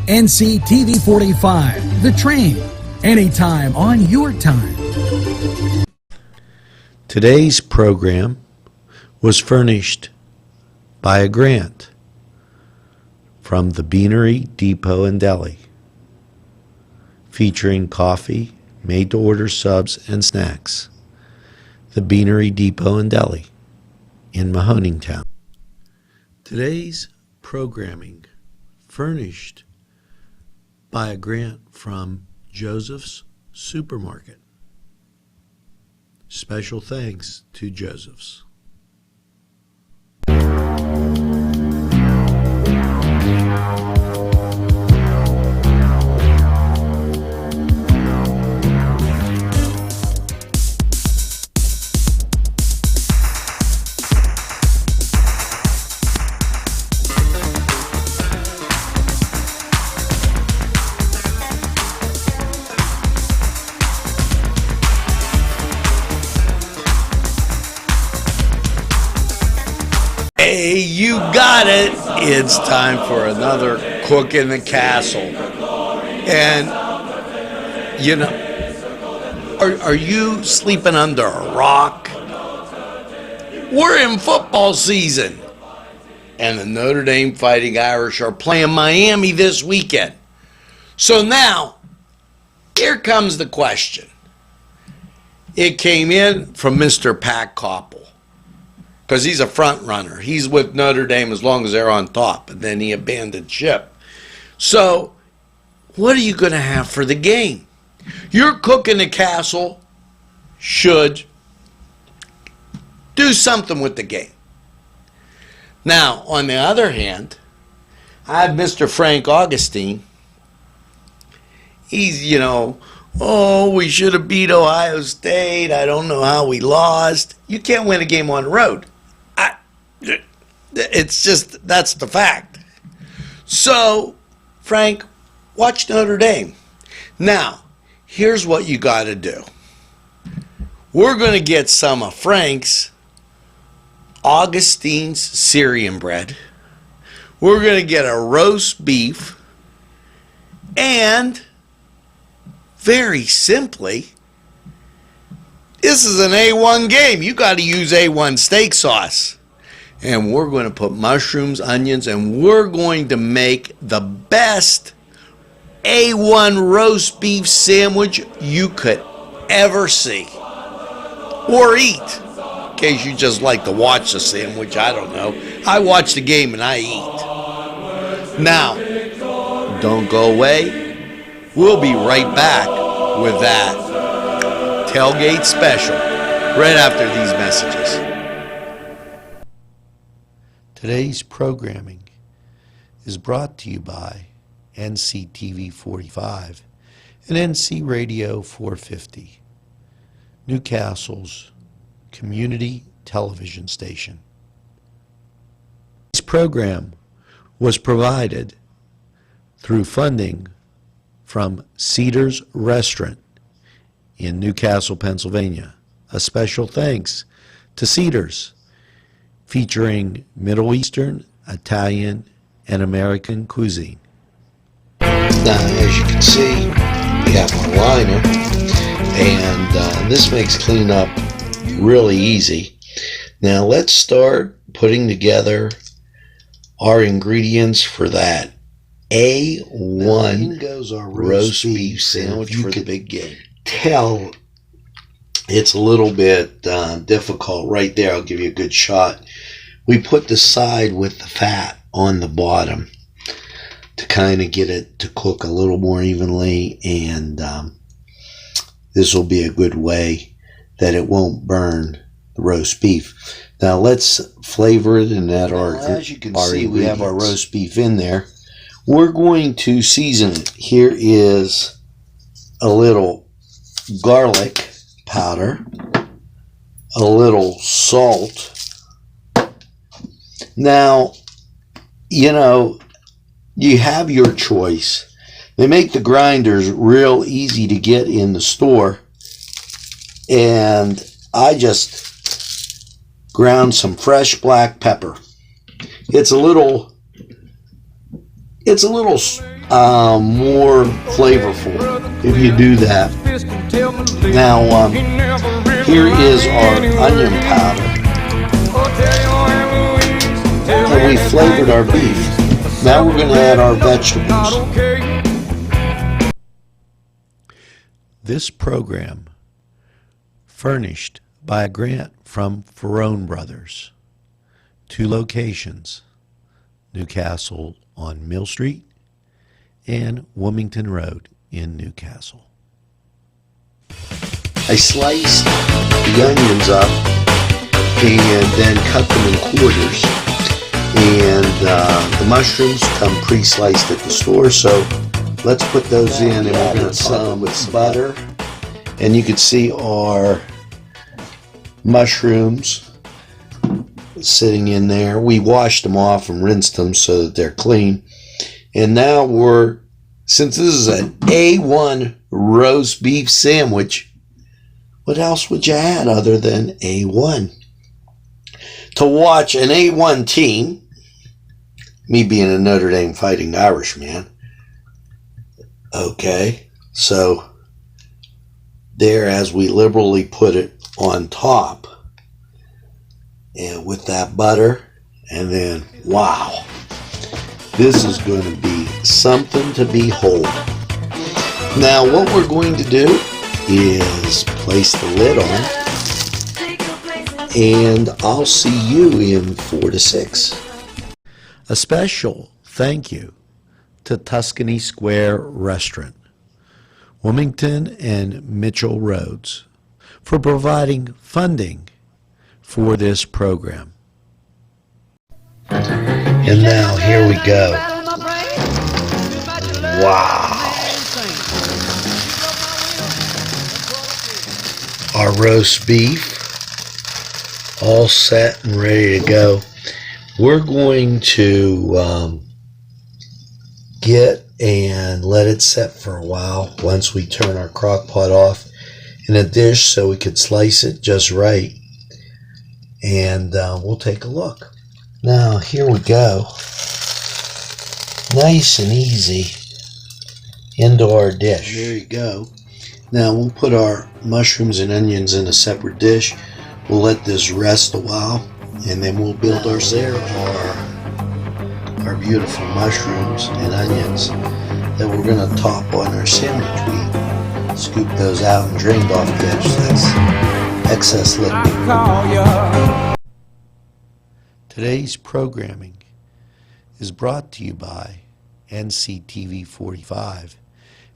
NCTV45, The Train, anytime on your time. Today's program was furnished by a grant from the Beanery Depot and Deli, featuring coffee, made-to-order subs, and snacks. The Beanery Depot and Deli in Mahoningtown. Today's programming furnished by a grant from Joseph's Supermarket. Special thanks to Joseph's. Hey, you got it. It's time for another Cook in the Castle. And, you know, are you sleeping under a rock? We're in football season. And the Notre Dame Fighting Irish are playing Miami this weekend. So now, here comes the question. It came in from Mr. Pat Koppel, because he's a front runner. He's with Notre Dame as long as they're on top, and then he abandoned ship. So, what are you going to have for the game? Your Cook in the Castle should do something with the game. Now, on the other hand, I have Mr. Frank Augustine. He's, we should have beat Ohio State. I don't know how we lost. You can't win a game on the road. It's just, that's the fact. So, Frank, watch Notre Dame. Now, here's what you got to do. We're going to get some of Frank's Augustine's Syrian bread. We're going to get a roast beef. And, very simply, this is an A1 game. You got to use A1 steak sauce. And we're going to put mushrooms, onions, and we're going to make the best A1 roast beef sandwich you could ever see. Or eat. In case you just like to watch the sandwich, I don't know. I watch the game and I eat. Now, don't go away. We'll be right back with that Tailgate special right after these messages. Today's programming is brought to you by NCTV45 and NC Radio 450, Newcastle's community television station. This program was provided through funding from Cedars Restaurant in Newcastle, Pennsylvania. A special thanks to Cedars, featuring Middle Eastern, Italian, and American cuisine. Now, as you can see, we have our liner, and this makes cleanup really easy. Now, let's start putting together our ingredients for that A1 goes our roast beef sandwich for the big game. Tell it's a little bit difficult right there. I'll give you a good shot. We put the side with the fat on the bottom to kind of get it to cook a little more evenly, and this will be a good way that it won't burn the roast beef. Now let's flavor it and add as you can see, we have our roast beef in there. We're going to season it. Here is a little garlic powder, a little salt. Now, you have your choice. They make the grinders real easy to get in the store, and I just ground some fresh black pepper. It's a little more flavorful if you do that. Now, here is our onion powder. And we flavored our beef. Now we're going to add our vegetables. This program furnished by a grant from Ferrone Brothers. 2 locations, Newcastle on Mill Street and Wilmington Road in Newcastle. I sliced the onions up and then cut them in quarters. And the mushrooms come pre-sliced at the store, so let's put those in, and we're going to some with some butter. And you can see our mushrooms sitting in there. We washed them off and rinsed them so that they're clean. And now since this is an A1 roast beef sandwich, what else would you add other than A1? To watch an A1 team, me being a Notre Dame Fighting Irishman, okay, so there, as we liberally put it on top, and with that butter, and then, wow, this is going to be something to behold. Now, what we're going to do is place the lid on, and I'll see you in 4 to 6. A special thank you to Tuscany Square Restaurant, Wilmington and Mitchell Roads, for providing funding for this program. And now here we go. Wow. Our roast beef all set and ready to go. We're going to get and let it set for a while once we turn our crock pot off in a dish so we could slice it just right. And we'll take a look. Now here we go. Nice and easy into our dish. There you go. Now we'll put our mushrooms and onions in a separate dish. We'll let this rest a while, and then we'll build our beautiful mushrooms and onions that we're going to top on our sandwich. We scoop those out and drained off the excess liquid. Today's programming is brought to you by NCTV45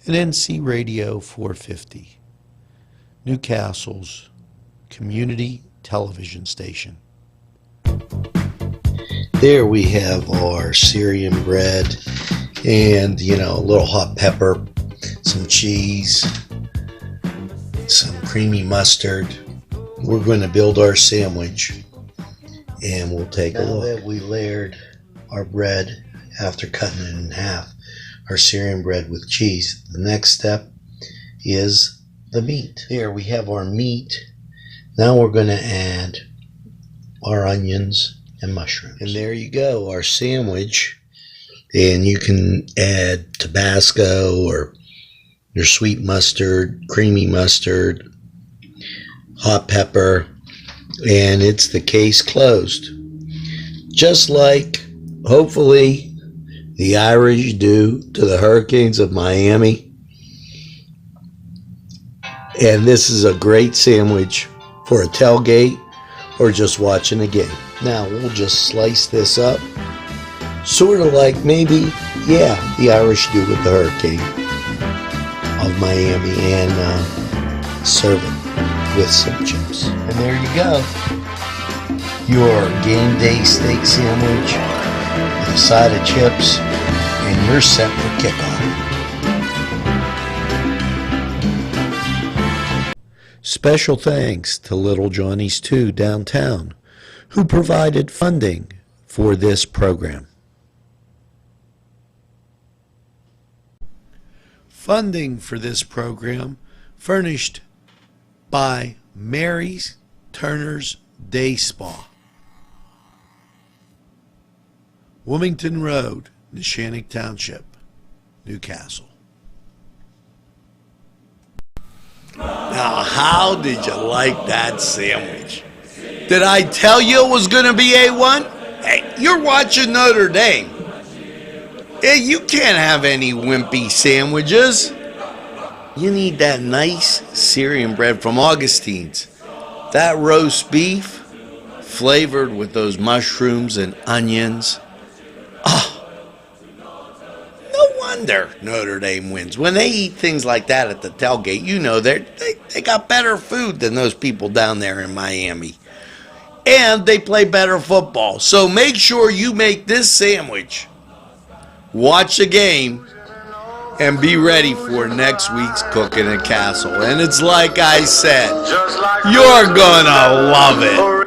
and NC Radio 450, Newcastle's community television station. There we have our Syrian bread and, a little hot pepper, some cheese, some creamy mustard. We're going to build our sandwich, and we'll take a look. Now that we layered our bread after cutting it in half, our Syrian bread with cheese, the next step is the meat. Here we have our meat. Now we're going to add our onions and mushrooms. And there you go, our sandwich. And you can add Tabasco or your sweet mustard, creamy mustard, hot pepper, and it's the case closed. Just like, hopefully, the Irish do to the Hurricanes of Miami. And this is a great sandwich for a tailgate or just watching a game. Now we'll just slice this up, sort of like maybe, the Irish do with the Hurricane of Miami, and serve it with some chips. And there you go, your game day steak sandwich with a side of chips, and you're set for kickoff. Special thanks to Little Johnny's 2 downtown, who provided funding for this program. Funding for this program furnished by Mary's Turner's Day Spa, Wilmington Road, Neshannock Township. Newcastle. Now, how did you like that sandwich? Did I tell you it was going to be A1? Hey, you're watching Notre Dame. Hey, you can't have any wimpy sandwiches. You need that nice Syrian bread from Augustine's. That roast beef, flavored with those mushrooms and onions. Oh, no wonder Notre Dame wins. When they eat things like that at the tailgate, you know they got better food than those people down there in Miami. And they play better football. So make sure you make this sandwich, watch the game, and be ready for next week's Cooking at Castle. And it's like I said, you're gonna love it.